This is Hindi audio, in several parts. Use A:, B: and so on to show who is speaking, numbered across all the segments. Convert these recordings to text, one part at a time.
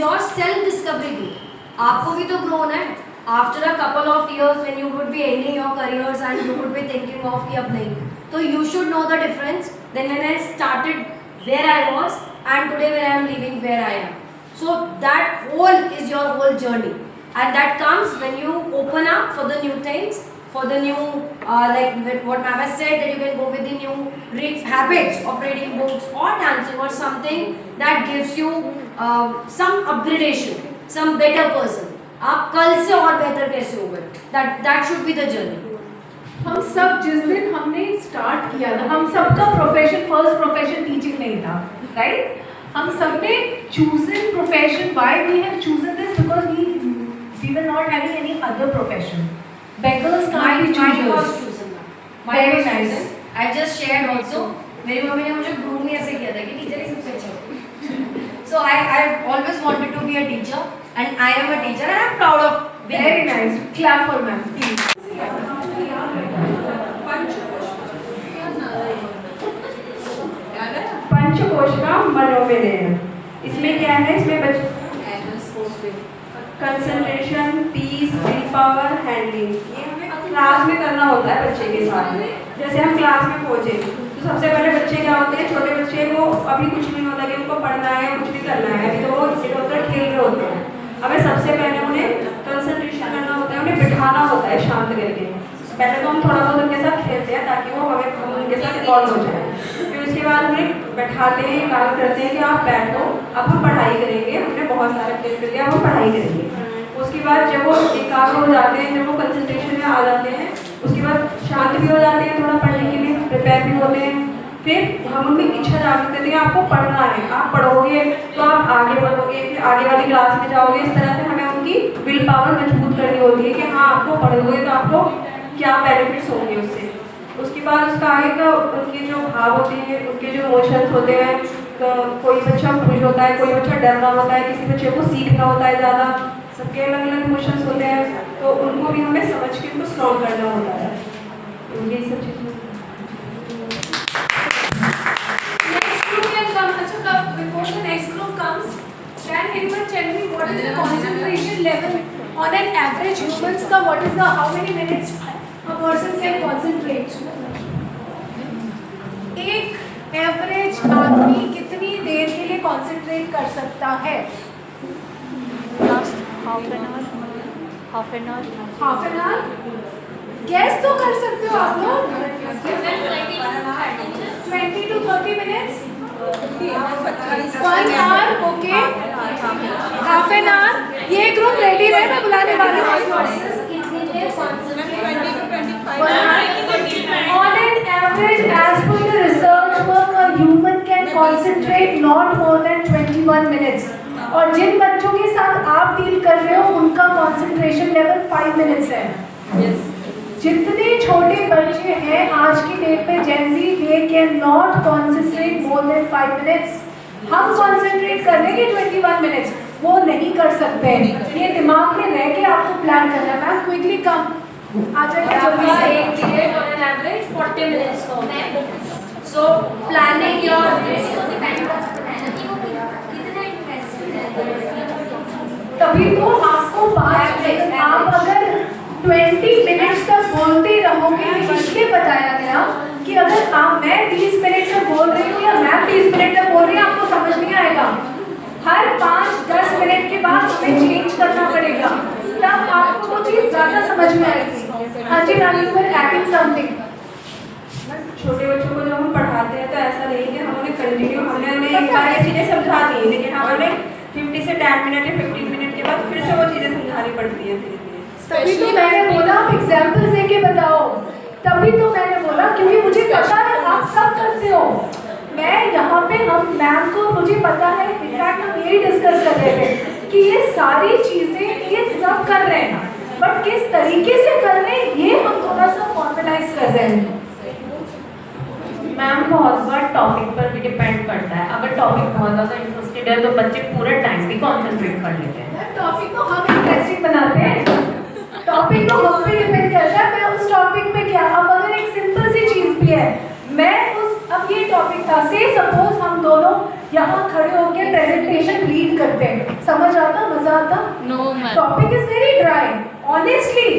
A: योर सेल्फ डिस्कवरी भी, आपको भी तो ग्रो होना है. After a couple of years when you would be ending your careers and you would be thinking of कि अब नहीं, so you should know the difference then when I started where I was and today when I am leaving where I am. So that whole is your whole journey, and that comes when you open up for the new things, for the new like what Ma'am has said, that you can go with the new habits of reading books or dancing or something that gives you some upgradation, some better person. आप कल से और बेहतर कैसे हो गए, that should be the journey.
B: हम सब जिस दिन हमने स्टार्ट किया था, हम सबका प्रोफेशन फर्स्ट प्रोफेशन टीचिंग नहीं था, राइट? हम सब ने chosen profession. Why we have chosen this? Because we were not having any other profession. Beggars can't be choosers.
A: Very nice. I just shared also. मेरी मम्मी ने मुझे groom ही ऐसे किया था कि टीचर ही सबसे अच्छा होता है. So I always wanted to be a teacher, and I am a teacher, and I am proud of being.
B: Very nice. Clap for ma'am. पंचकोशिका मनोविनय. इसमें क्या है? इसमें concentration, peace, will power, handling. ये हमें क्लास में करना होता है बच्चे के साथ में. जैसे हम क्लास में पहुंचे तो सबसे पहले बच्चे क्या होते हैं, छोटे बच्चे को अभी कुछ नहीं होता कि उनको पढ़ना है, कुछ भी करना है, अभी तो वो इधर उधर खेल रहे होते हैं. हमें सबसे पहले उन्हें कंसंट्रेशन करना होता है, उन्हें बिठाना होता है शांत करके. पहले तो हम थोड़ा बहुत उनके साथ खेलते हैं ताकि वो हम उनके साथ इन्वॉल्व हो जाए. फिर उसके बाद उन्हें बैठाते हैं, काम करते हैं कि आप बैठो, अब हम पढ़ाई करेंगे. हमने बहुत सारा खेल कर लिया, अब हम पढ़ाई करेंगे. उसके बाद जब वो एकाग्र हो जाते हैं, जब वो कंसंट्रेशन में आ जाते हैं, उसके बाद शांत भी हो जाते हैं, थोड़ा पढ़ने के लिए प्रिपेयर भी होते हैं. फिर हम उनकी इच्छा जागृत करते हैं, आपको पढ़ना है, आप पढ़ोगे तो आप आगे बढ़ोगे, फिर आगे वाली क्लास में जाओगे. इस तरह से हमें उनकी विल पावर मजबूत करनी होती है कि हाँ आपको पढ़ोगे तो आपको क्या बेनिफिट्स होंगे उससे. उसके बाद उसका आगे का उनके जो भाव होते हैं, उनके जो इमोशंस होते हैं, तो कोई बच्चा खुश होता है, कोई बच्चा डर रहा होता है, किसी बच्चे को सीखना होता है ज़्यादा. सबके अलग अलग इमोशंस होते हैं, तो उनको भी हमें समझ के उनको स्ट्रॉन्ग करना होता है. तो यही सब चीज़ें.
C: Next group can come. अच्छा, before the next group comes, can anyone tell me what is the concentration level on an average humans का? What is the how many minutes a person can concentrate? एक एवरेज आदमी कितनी देर के लिए concentrate कर सकता है? half an hour. Guess तो कर सकते हो आप लोग. 20 to 30 minutes. 1 hour. Okay. half an hour. ये ग्रुप रेडी है, मैं बुलाने वाली हूँ. On an average, as per the research work, a human can concentrate not more than 21 minutes. और जिन बच्चों के साथ आप डील कर रहे हो उनका कंसंट्रेशन लेवल 5 मिनट्स है. जितने छोटे बच्चे हैं आज की डेट में Gen Z, they can not concentrate more than 5 minutes. हम कंसंट्रेट कर लेंगे 21 मिनट्स, वो नहीं कर सकते. ये दिमाग में रह के आपको प्लान करना है. मैम क्विकली कम आ जाइए जल्दी से.
A: एक period on an average 40 minutes का होता है. सो प्लानिंग योर
B: तभी तो आपको बात है. आप अगर 20 मिनट्स तक बोलते रहोगे, इसलिए बताया गया कि अगर मैं 20 मिनट तक बोल रही हूँ या मैम 20 मिनट तक बोल रही हूँ, आपको समझ नहीं आएगा. हर 5-10 मिनट के बाद हमें चेंज करना पड़ेगा, तब आपको वो चीज़ ज़्यादा समझ में आएगी. हाँ जी ma'am, you are adding something. छोटे बच्चों को जब हम पढ़ाते हैं तो ऐसा नहीं कि हम उन्हें कंटिन्यू हमने एक बार ये चीज़ें समझा दी, लेकिन हमें 50 से 10 मिनट या 15 मिनट के बाद फिर से वो चीज़ें समझानी पड़ती है धीरे धीरे. तभी तो मैंने बोला आप एग्जाम्पल दे के बताओ. तभी तो मैंने बोला क्योंकि मुझे पता है आप सब करते हो. मैं यहाँ पे हम मैम को मुझे पता है, इनफैक्ट हम यही डिस्कस कर रहे थे कि ये सारी चीज़ें ये सब कर रहे हैं, बट किस तरीके से कर रहे हैं ये हम थोड़ा सा फॉर्मलाइज कर रहे हैं.
D: मैम बहुत बार टॉपिक पर भी डिपेंड करता है. अगर टॉपिक बहुत ज़्यादा इंटरेस्टेड है तो बच्चे पूरा टाइम भी कॉन्सेंट्रेट कर लेते हैं.
B: टॉपिक को हम इंटरेस्टिंग बनाते हैं. टॉपिक तो हम पे डिपेंड करता है. मैं उस टॉपिक में क्या, अब अगर एक सिंपल सी चीज़ भी है, मैं उस अब ये टॉपिक था से सपोज हम दोनों यहाँ खड़े होकर प्रेजेंटेशन रीड करते हैं, समझ आ
C: topic is very dry honestly.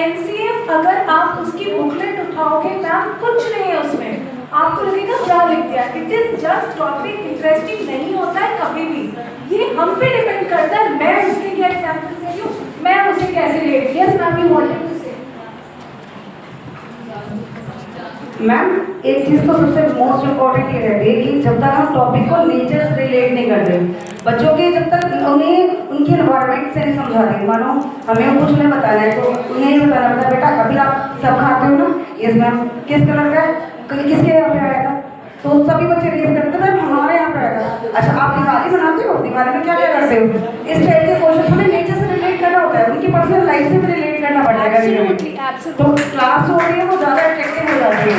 C: NCF अगर आप उसकी बुकलेट उठाओगे मैम कुछ नहीं है उसमें, आपको लगेगा क्या लिख दिया। It is just topic, interesting नहीं होता है कभी भी। ये हम पे डिपेंड करता है मैं उसके क्या एग्जाम्पल दे रही हूँ, मैं उसे कैसे ले रही हूँ। Yes ma'am, you wanted to say.
B: Ma'am एक चीज़ तो सबसे मोस्ट इम्पोर्टेंट ये रहती है कि जब तक हम टॉपिक को नेचर से रिलेट नहीं करते, बच्चों के जब तक उन्हें उनके एनवायरनमेंट से नहीं समझाते, मानो हमें कुछ उन्हें बताना है तो उन्हें ये बताना पड़ता है बेटा अभी आप सब खाते हो ना, यस मैम, किस कलर का है, कल किसके यहाँ पे आया था, तो सभी बच्चे रिलेट करते थे हमारे यहाँ पे आया था। अच्छा आप दिवाली बनाते हो, दिवाली में क्या क्या करते हो, इस टाइप के क्वेश्चन हमें नेचर से रिलेट करना होता है, उनकी पर्सनल लाइफ से भी रिलेट करना पड़ता है।
C: Absolutely, absolutely.
B: तो क्लास जो होती है वो ज़्यादा अट्रैक्टिव हो जाती है।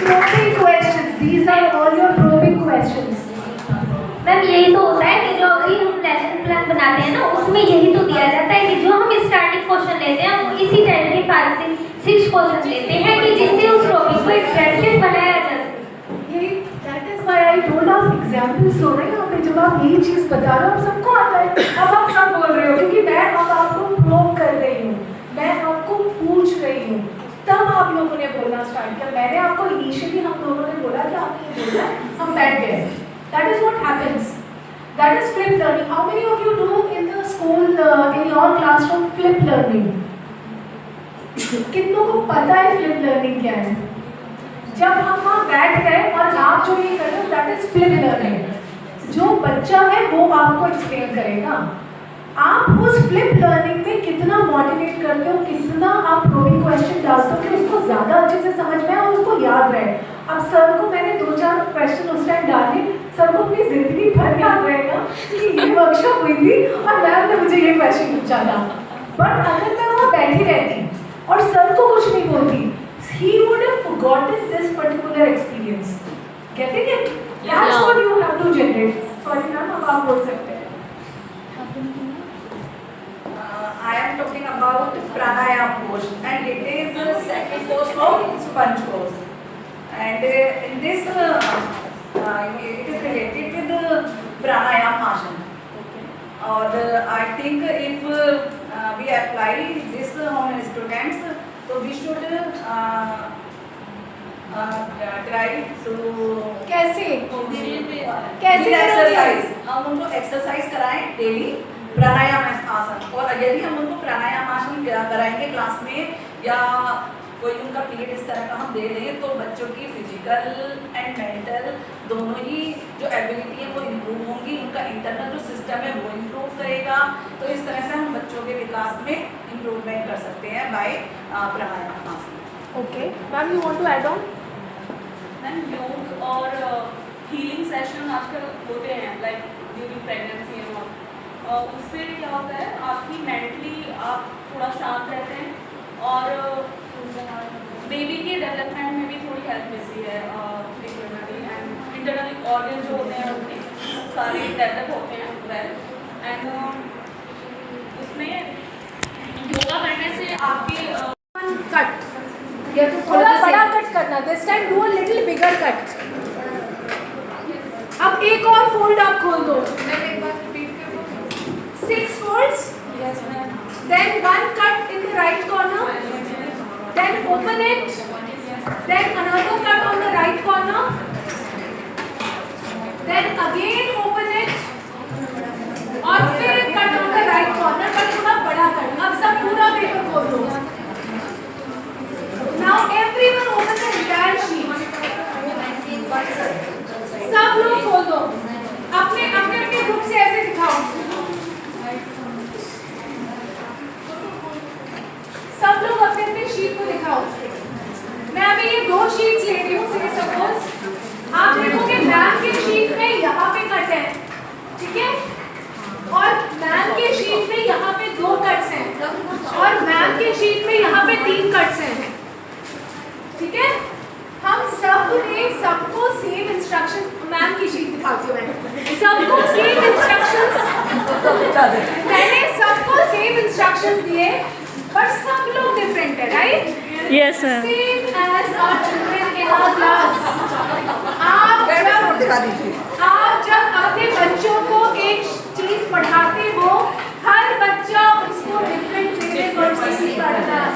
C: Probing questions, these are all your probing questions.
E: Ma'am यही तो होता है कि जो अभी हम लेसन प्लान बनाते हैं ना उसमें यही तो दिया जाता है कि जो हम स्टार्टिंग क्वेश्चन लेते हैं वो इसी टाइप के 5 से 6 क्वेश्चन लेते हैं कि जिससे उस टॉपिक को इंटरेस्टिंग बनाया जा सके।
C: यही that is why I told आप एग्जाम्पल्स लो रहे हैं यहाँ पे, जब आप यही चीज़ बता रहे हो आप सबको आता है, अब आप सब बोल रहे हो क्योंकि मैं अब आपको प्रोब कर रही हूँ, मैं आपको पूछ रही हूँ, तब आप लोगों ने बोलना स्टार्ट किया। मैंने आपको इनिशियली हम लोगों ने बोला कि आपने ये बोला हम बैठ गए। That is what happens. That is flip learning. How many of you do in the school, in your classroom, flip learning? कितनों को पता है flip learning क्या है? जब हम वहाँ बैठ गए और आप जो ये कर रहे हो, that is flip learning. जो बच्चा है वो आपको एक्सप्लेन करेगा। आप उस फ्लिप लर्निंग में कितना मोटिवेट करते हो, कितना आप प्रोबिंग क्वेश्चन डालते हो कि उसको ज़्यादा अच्छे से समझ में और उसको याद रहे। अब सर को मैंने 2-4 क्वेश्चन उस टाइम डाले, सर को अपनी ज़िंदगी भर याद रहेगा कि ये वर्कशॉप हुई थी और मैम ने मुझे ये क्वेश्चन पूछा था। बट अगर मैं वहाँ बैठी रहती और सर को कुछ नहीं बोलती, he would have forgotten this particular experience. Getting it? That's what you have to generate. Sorry ma'am, अब आप बोल सकते हैं।
B: I am talking about pranayam pose and it is the second pose of sponge pose, and in this it is related with pranayam asana. और I think if we apply this on students, so we should try to
C: कैसे
B: एक्सरसाइज, हम उनको एक्सरसाइज कराएं डेली प्राणायाम आसन। और यदि हम उनको प्राणायाम आसन कराएंगे क्लास में या कोई उनका पीरियड इस तरह का हम दे दें तो बच्चों की फिजिकल एंड मेंटल दोनों ही जो एबिलिटी है वो इम्प्रूव होंगी, उनका इंटरनल जो सिस्टम है वो इम्प्रूव करेगा। तो इस तरह से हम बच्चों के विकास में इम्प्रूवमेंट कर सकते हैं by pranayama asana.
C: Okay ma'am, you want to add on?
F: Ma'am yoga और हीलिंग सेशन आजकल होते हैं like during pregnancy and all, उससे क्या होता है आपकी मेंटली आप थोड़ा शांत रहते हैं और बेबी के डेवलपमेंट में भी थोड़ी हेल्प मिलती है। एंड इंटरनल ऑर्गन जो होते हैं उनके सारे डेवलप होते हैं वेल। एंड उसमें योगा करने से आपके
C: कट, ये तो थोड़ा बड़ा कट करना, this time do a little bigger cut. अब एक और फोल्ड आप खोल दो, 6 folds, then 1 cut in the right corner, then open it, then another cut on the right corner, then again open it, और फिर एक cut on the right corner, but थोड़ा बड़ा कट। अब सब पूरा पेपर खोल दो। Now everyone open the entire sheet. सब लोग खोल दो, अपने अपने ग्रुप से ऐसे दिखाओ। सब लोग अपने अपने शीट को दिखाओ। मैं अभी ये 2 शीट्स ले रही हूँ। सपोज आप देखोगे मैम के शीट में यहाँ पे कट है, ठीक है, और मैम के शीट में यहाँ पे 2 कट्स हैं, और मैम के शीट में यहाँ पे 3 कट्स हैं, ठीक है। हम सब ने सबको सेम इंस्ट्रक्शंस, मैम की शीट दिखाती हूँ मैं, सबको सेम इंस्ट्रक्शंस, मैंने सबको सेम इंस्ट्रक्शंस दिए, बट सब लोग डिफरेंट है, right?
F: Yes sir.
C: Same as our children in our class. आप जब अपने बच्चों को एक चीज पढ़ाते हो, हर बच्चा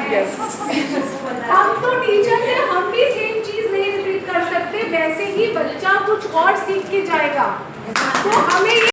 C: हम तो टीचर हैं, हम भी सेम चीज नहीं रिपीट कर सकते, वैसे ही बच्चा कुछ और सीख के जाएगा। तो हमें